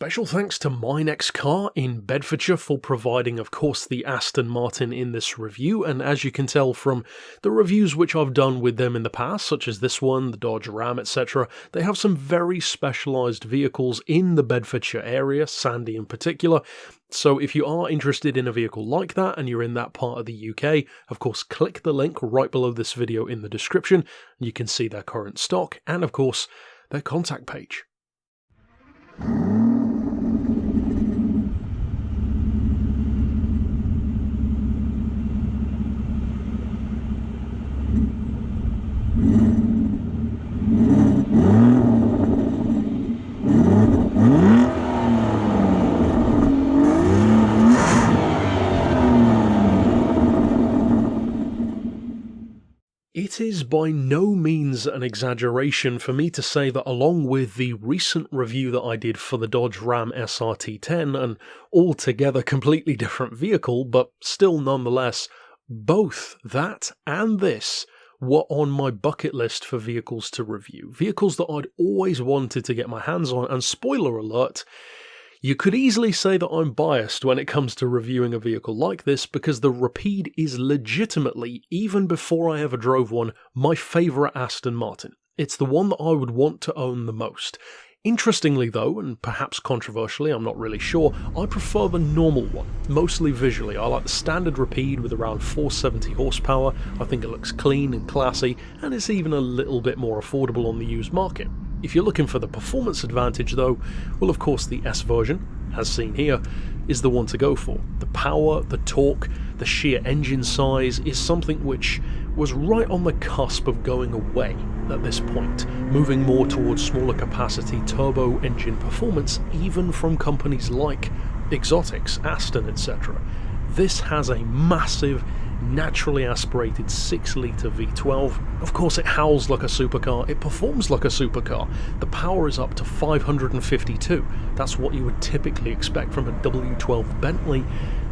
Special thanks to My Next Car in Bedfordshire for providing, of course, the Aston Martin in this review, and as you can tell from the reviews which I've done with them in the past, such as this one, the Dodge Ram, etc., they have some very specialised vehicles in the Bedfordshire area, Sandy in particular. So if you are interested in a vehicle like that and you're in that part of the UK, of course click the link right below this video in the description, and you can see their current stock and, of course, their contact page. It is by no means an exaggeration for me to say that along with the recent review that I did for the Dodge Ram SRT10, an altogether completely different vehicle, but still nonetheless, both that and this were on my bucket list for vehicles to review. Vehicles that I'd always wanted to get my hands on, and spoiler alert, you could easily say that I'm biased when it comes to reviewing a vehicle like this because the Rapide is legitimately, even before I ever drove one, my favourite Aston Martin. It's the one that I would want to own the most. Interestingly though, and perhaps controversially, I'm not really sure, I prefer the normal one, mostly visually. I like the standard Rapide with around 470 horsepower, I think it looks clean and classy, and it's even a little bit more affordable on the used market. If you're looking for the performance advantage though, well of course the S version, as seen here, is the one to go for. The power, the torque, the sheer engine size is something which was right on the cusp of going away at this point, moving more towards smaller capacity turbo engine performance even from companies like Exotics, Aston, etc. This has a massive, naturally aspirated 6-litre V12. Of course it howls like a supercar, it performs like a supercar. The power is up to 552, that's what you would typically expect from a W12 Bentley,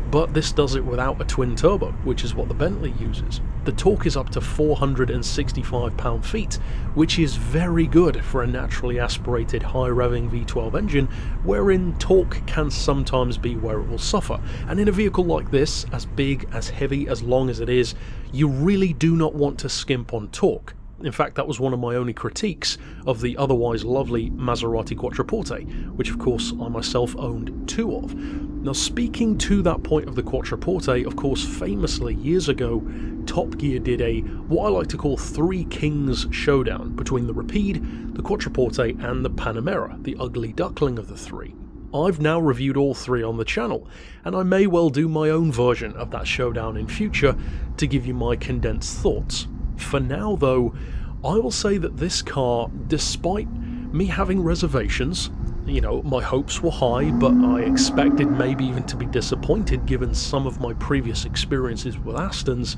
but this does it without a twin turbo, which is what the Bentley uses. The torque is up to 465 pound-feet, which is very good for a naturally aspirated high-revving V12 engine, wherein torque can sometimes be where it will suffer. And in a vehicle like this, as big, as heavy, as long as it is, you really do not want to skimp on torque. In fact, that was one of my only critiques of the otherwise lovely Maserati Quattroporte, which of course I myself owned 2 of. Now, speaking to that point of the Quattroporte, of course famously years ago, Top Gear did a, what I like to call, 3 kings showdown between the Rapide, the Quattroporte and the Panamera, the ugly duckling of the 3. I've now reviewed all 3 on the channel, and I may well do my own version of that showdown in future to give you my condensed thoughts. For now though, I will say that this car, despite me having reservations, my hopes were high, but I expected maybe even to be disappointed given some of my previous experiences with Astons,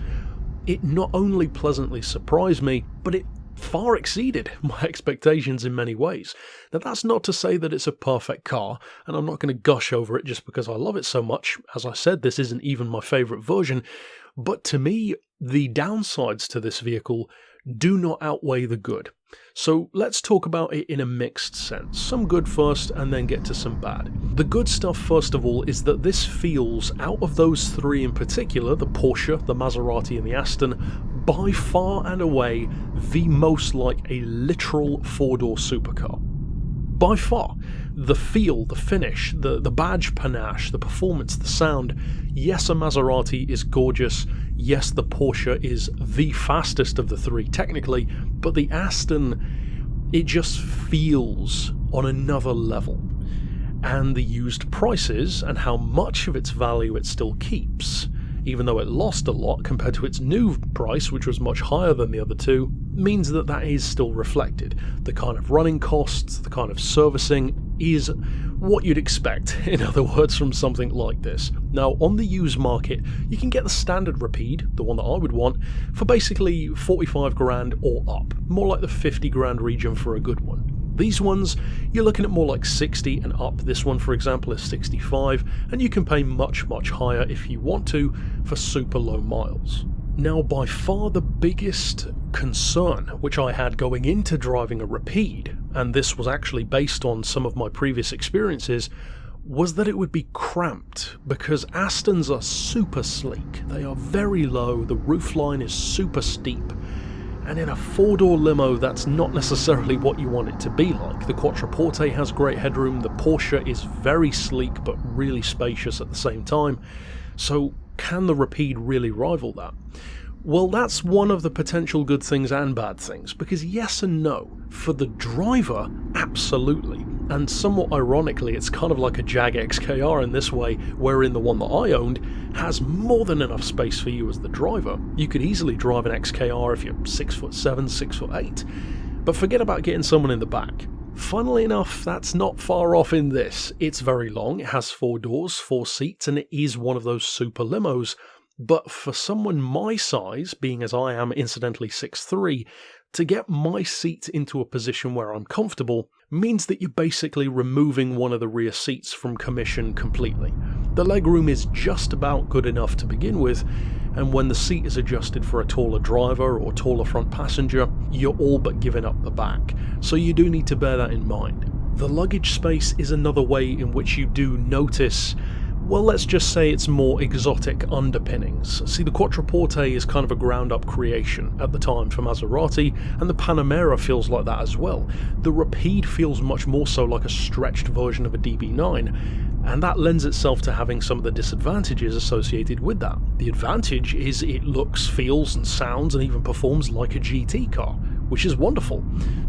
it not only pleasantly surprised me, but it far exceeded my expectations in many ways. Now that's not to say that it's a perfect car, and I'm not going to gush over it just because I love it so much. As I said, this isn't even my favourite version, but to me, the downsides to this vehicle do not outweigh the good. So let's talk about it in a mixed sense. Some good first and then get to some bad. The good stuff first of all is that this feels, out of those 3 in particular, the Porsche, the Maserati and the Aston, by far and away the most like a literal 4-door supercar. By far. The feel, the finish, the badge panache, the performance, the sound. Yes, a Maserati is gorgeous. Yes, the Porsche is the fastest of the 3 technically, but the Aston, it just feels on another level. And the used prices and how much of its value it still keeps, even though it lost a lot compared to its new price, which was much higher than the other 2, means that that is still reflected. The kind of running costs, the kind of servicing is what you'd expect, in other words, from something like this. Now, on the used market, you can get the standard Rapide, the one that I would want, for basically 45 grand or up, more like the 50 grand region for a good one. These ones, you're looking at more like 60 and up. This one, for example, is 65, and you can pay much, much higher if you want to for super low miles. Now, by far the biggest concern which I had going into driving a Rapide, and this was actually based on some of my previous experiences, was that it would be cramped, because Astons are super sleek, they are very low, the roofline is super steep, and in a four-door limo that's not necessarily what you want it to be like. The Quattroporte has great headroom, the Porsche is very sleek but really spacious at the same time, so can the Rapide really rival that? Well, that's one of the potential good things and bad things, because yes and no. For the driver, absolutely. And somewhat ironically, it's kind of like a Jag XKR in this way, wherein the one that I owned has more than enough space for you as the driver. You could easily drive an XKR if you're 6'7", 6'8". But forget about getting someone in the back. Funnily enough, that's not far off in this. It's very long, it has 4 doors, 4 seats, and it is one of those super limos. But for someone my size, being as I am incidentally 6'3", to get my seat into a position where I'm comfortable means that you're basically removing one of the rear seats from commission completely. The legroom is just about good enough to begin with, and when the seat is adjusted for a taller driver or taller front passenger, you're all but giving up the back, so you do need to bear that in mind. The luggage space is another way in which you do notice, well, let's just say it's more exotic underpinnings. See, the Quattroporte is kind of a ground-up creation at the time for Maserati, and the Panamera feels like that as well. The Rapide feels much more so like a stretched version of a DB9, and that lends itself to having some of the disadvantages associated with that. The advantage is it looks, feels, and sounds, and even performs like a GT car, which is wonderful.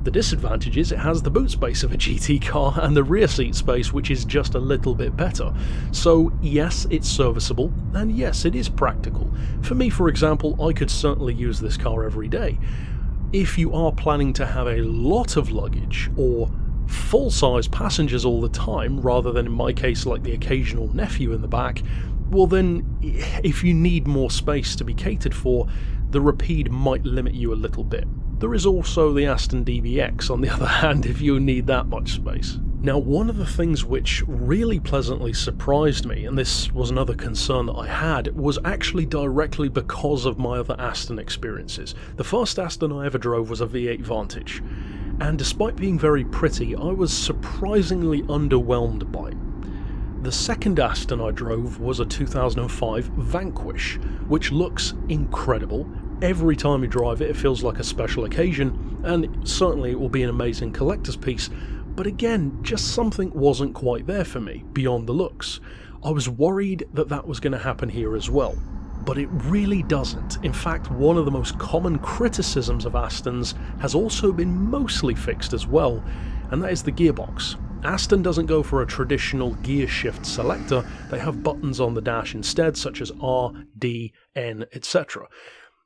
The disadvantage is it has the boot space of a GT car and the rear seat space, which is just a little bit better. So yes, it's serviceable, and yes, it is practical. For me, for example, I could certainly use this car every day. If you are planning to have a lot of luggage, or full-size passengers all the time, rather than in my case like the occasional nephew in the back, well then, if you need more space to be catered for, the Rapide might limit you a little bit. There is also the Aston DBX on the other hand if you need that much space. Now, one of the things which really pleasantly surprised me, and this was another concern that I had, was actually directly because of my other Aston experiences. The first Aston I ever drove was a V8 Vantage, and despite being very pretty, I was surprisingly underwhelmed by it. The second Aston I drove was a 2005 Vanquish, which looks incredible. Every time you drive it, it feels like a special occasion, and certainly it will be an amazing collector's piece, but again, just something wasn't quite there for me, beyond the looks. I was worried that that was going to happen here as well, but it really doesn't. In fact, one of the most common criticisms of Astons has also been mostly fixed as well, and that is the gearbox. Aston doesn't go for a traditional gear shift selector, they have buttons on the dash instead, such as R, D, N, etc.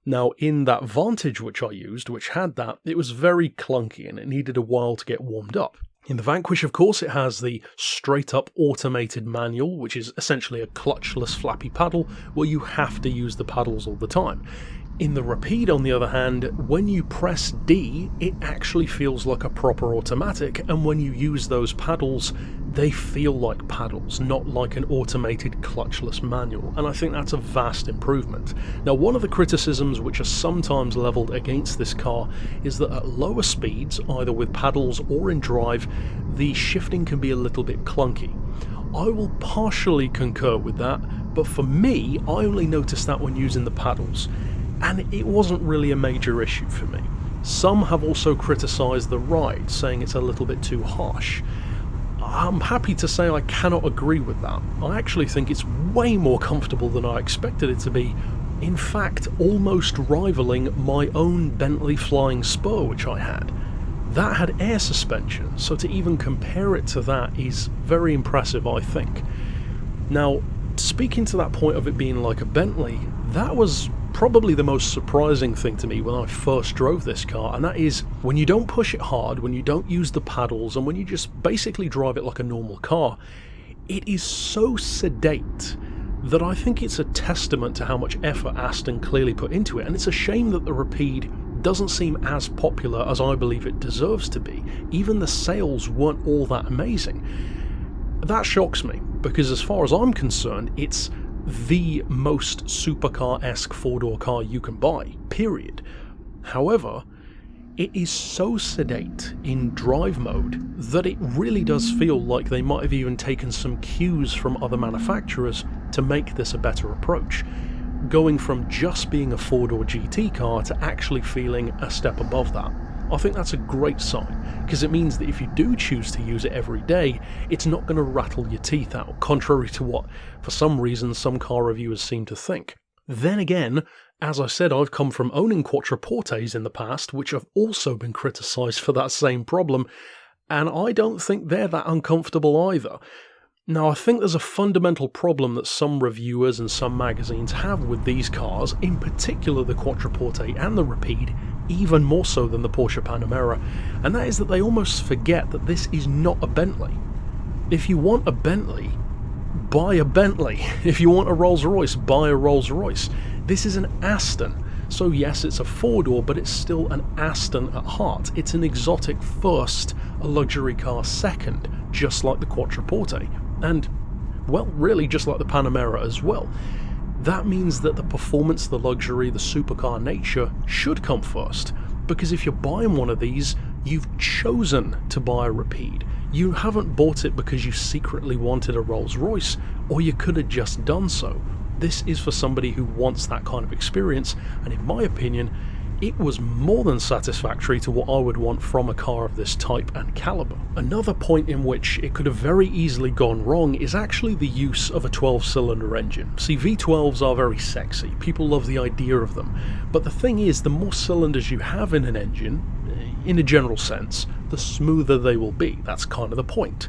Now, in that Vantage which I used, which had that, it was very clunky and it needed a while to get warmed up. In the Vanquish, of course, it has the straight-up automated manual, which is essentially a clutchless flappy paddle, where you have to use the paddles all the time. In the Rapide, on the other hand, when you press D, it actually feels like a proper automatic, and when you use those paddles, they feel like paddles, not like an automated clutchless manual, and I think that's a vast improvement. Now, one of the criticisms which are sometimes levelled against this car is that at lower speeds, either with paddles or in drive, the shifting can be a little bit clunky. I will partially concur with that, but for me, I only noticed that when using the paddles, and it wasn't really a major issue for me. Some have also criticised the ride, saying it's a little bit too harsh. I'm happy to say I cannot agree with that. I actually think it's way more comfortable than I expected it to be, in fact almost rivaling my own Bentley Flying Spur which I had. That had air suspension, so to even compare it to that is very impressive, I think. Now, speaking to that point of it being like a Bentley, that was probably the most surprising thing to me when I first drove this car, and that is when you don't push it hard, when you don't use the paddles, and when you just basically drive it like a normal car, it is so sedate that I think it's a testament to how much effort Aston clearly put into it, and it's a shame that the Rapide doesn't seem as popular as I believe it deserves to be. Even the sales weren't all that amazing. That shocks me, because as far as I'm concerned, it's the most supercar-esque four-door car you can buy, period. However, It is so sedate in drive mode that it really does feel like they might have even taken some cues from other manufacturers to make this a better approach, going from just being a 4-door GT car to actually feeling a step above that. I think that's a great sign, because it means that if you do choose to use it every day, it's not going to rattle your teeth out, contrary to what, for some reason, some car reviewers seem to think. Then again, as I said, I've come from owning Quattroportes in the past, which have also been criticised for that same problem, and I don't think they're that uncomfortable either. Now, I think there's a fundamental problem that some reviewers and some magazines have with these cars, in particular the Quattroporte and the Rapide, even more so than the Porsche Panamera, and that is that they almost forget that this is not a Bentley. If you want a Bentley, buy a Bentley. If you want a Rolls Royce, buy a Rolls Royce. This is an Aston. So yes, it's a 4-door, but it's still an Aston at heart. It's an exotic first, a luxury car second, just like the Quattroporte. And, well, really just like the Panamera as well. That means that the performance, the luxury, the supercar nature should come first. Because if you're buying one of these, you've chosen to buy a Rapide. You haven't bought it because you secretly wanted a Rolls Royce, or you could have just done so. This is for somebody who wants that kind of experience, and in my opinion, it was more than satisfactory to what I would want from a car of this type and caliber. Another point in which it could have very easily gone wrong is actually the use of a 12-cylinder engine. See, V12s are very sexy, people love the idea of them, but the thing is, the more cylinders you have in an engine, in a general sense, the smoother they will be. That's kind of the point.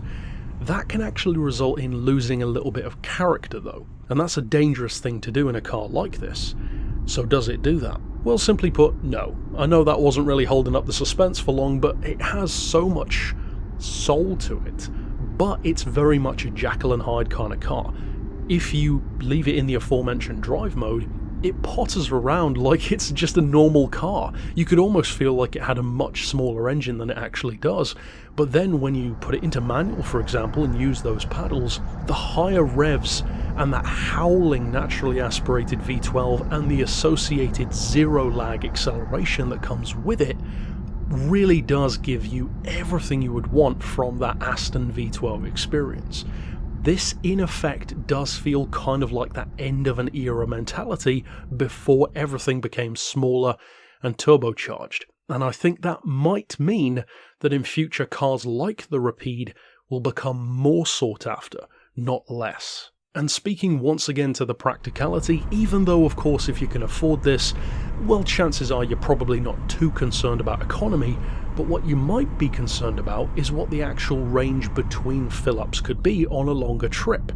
That can actually result in losing a little bit of character though, and that's a dangerous thing to do in a car like this. So does it do that? Well, simply put, no. I know that wasn't really holding up the suspense for long, but it has so much soul to it. But it's very much a Jekyll and Hyde kind of car. If you leave it in the aforementioned drive mode, it potters around like it's just a normal car. You could almost feel like it had a much smaller engine than it actually does. But then when you put it into manual, for example, and use those paddles, the higher revs and that howling naturally aspirated V12 and the associated zero lag acceleration that comes with it really does give you everything you would want from that Aston V12 experience. This, in effect, does feel kind of like that end of an era mentality before everything became smaller and turbocharged. And I think that might mean that in future cars like the Rapide will become more sought after, not less. And speaking once again to the practicality, even though of course if you can afford this, well, chances are you're probably not too concerned about economy, but what you might be concerned about is what the actual range between fill-ups could be on a longer trip.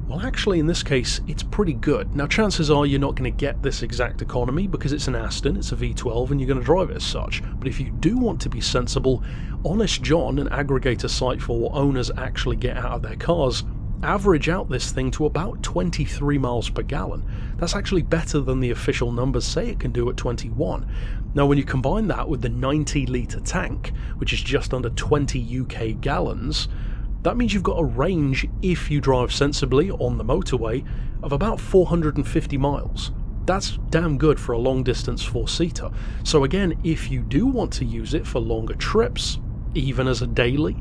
Well, actually in this case it's pretty good. Now chances are you're not going to get this exact economy because it's an Aston, it's a V12 and you're going to drive it as such, but if you do want to be sensible, Honest John, an aggregator site for what owners actually get out of their cars, average out this thing to about 23 miles per gallon. That's actually better than the official numbers say it can do at 21. Now when you combine that with the 90 litre tank, which is just under 20 UK gallons, that means you've got a range, if you drive sensibly on the motorway, of about 450 miles. That's damn good for a long distance 4-seater. So again, if you do want to use it for longer trips, even as a daily,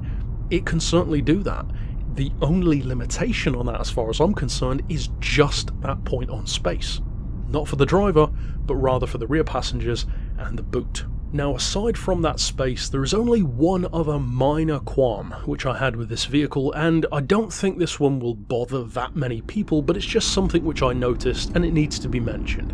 it can certainly do that. The only limitation on that, as far as I'm concerned, is just that point on space. Not for the driver, but rather for the rear passengers and the boot. Now, aside from that space, there is only one other minor qualm which I had with this vehicle, and I don't think this one will bother that many people, but it's just something which I noticed and it needs to be mentioned.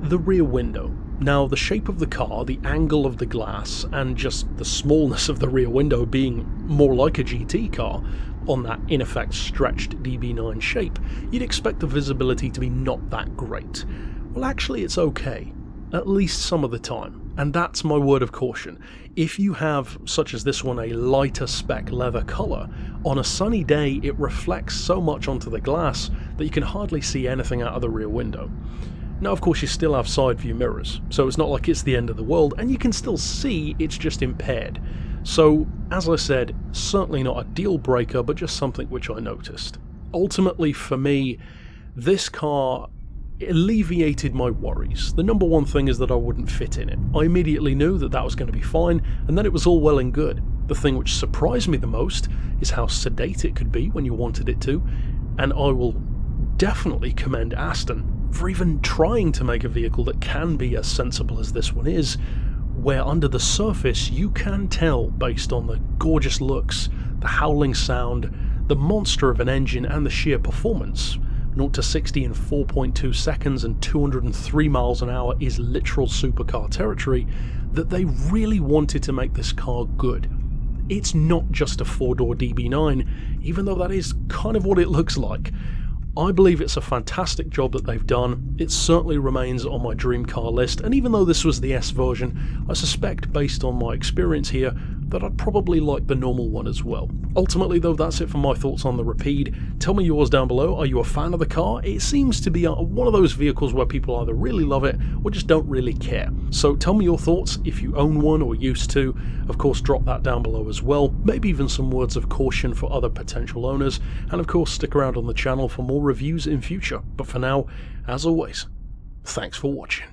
The rear window. Now, the shape of the car, the angle of the glass, and just the smallness of the rear window being more like a GT car, on that in effect stretched DB9 shape, you'd expect the visibility to be not that great. Well, actually it's okay, at least some of the time, and that's my word of caution. If you have, such as this one, a lighter spec leather colour, on a sunny day it reflects so much onto the glass that you can hardly see anything out of the rear window. Now of course you still have side view mirrors, so it's not like it's the end of the world, and you can still see, it's just impaired. So, as I said, certainly not a deal breaker, but just something which I noticed. Ultimately for me, this car it alleviated my worries. The number one thing is that I wouldn't fit in it. I immediately knew that that was going to be fine, and then it was all well and good. The thing which surprised me the most is how sedate it could be when you wanted it to, and I will definitely commend Aston for even trying to make a vehicle that can be as sensible as this one is, where under the surface you can tell, based on the gorgeous looks, the howling sound, the monster of an engine, and the sheer performance. 0 to 60 in 4.2 seconds and 203 miles an hour is literal supercar territory, that they really wanted to make this car good. It's not just a 4-door DB9, even though that is kind of what it looks like. I believe it's a fantastic job that they've done. It certainly remains on my dream car list, and even though this was the S version, I suspect, based on my experience here, that I'd probably like the normal one as well. Ultimately though, that's it for my thoughts on the Rapide. Tell me yours down below. Are you a fan of the car? It seems to be one of those vehicles where people either really love it or just don't really care. So tell me your thoughts if you own one or used to. Of course, drop that down below as well. Maybe even some words of caution for other potential owners. And of course, stick around on the channel for more reviews in future. But for now, as always, thanks for watching.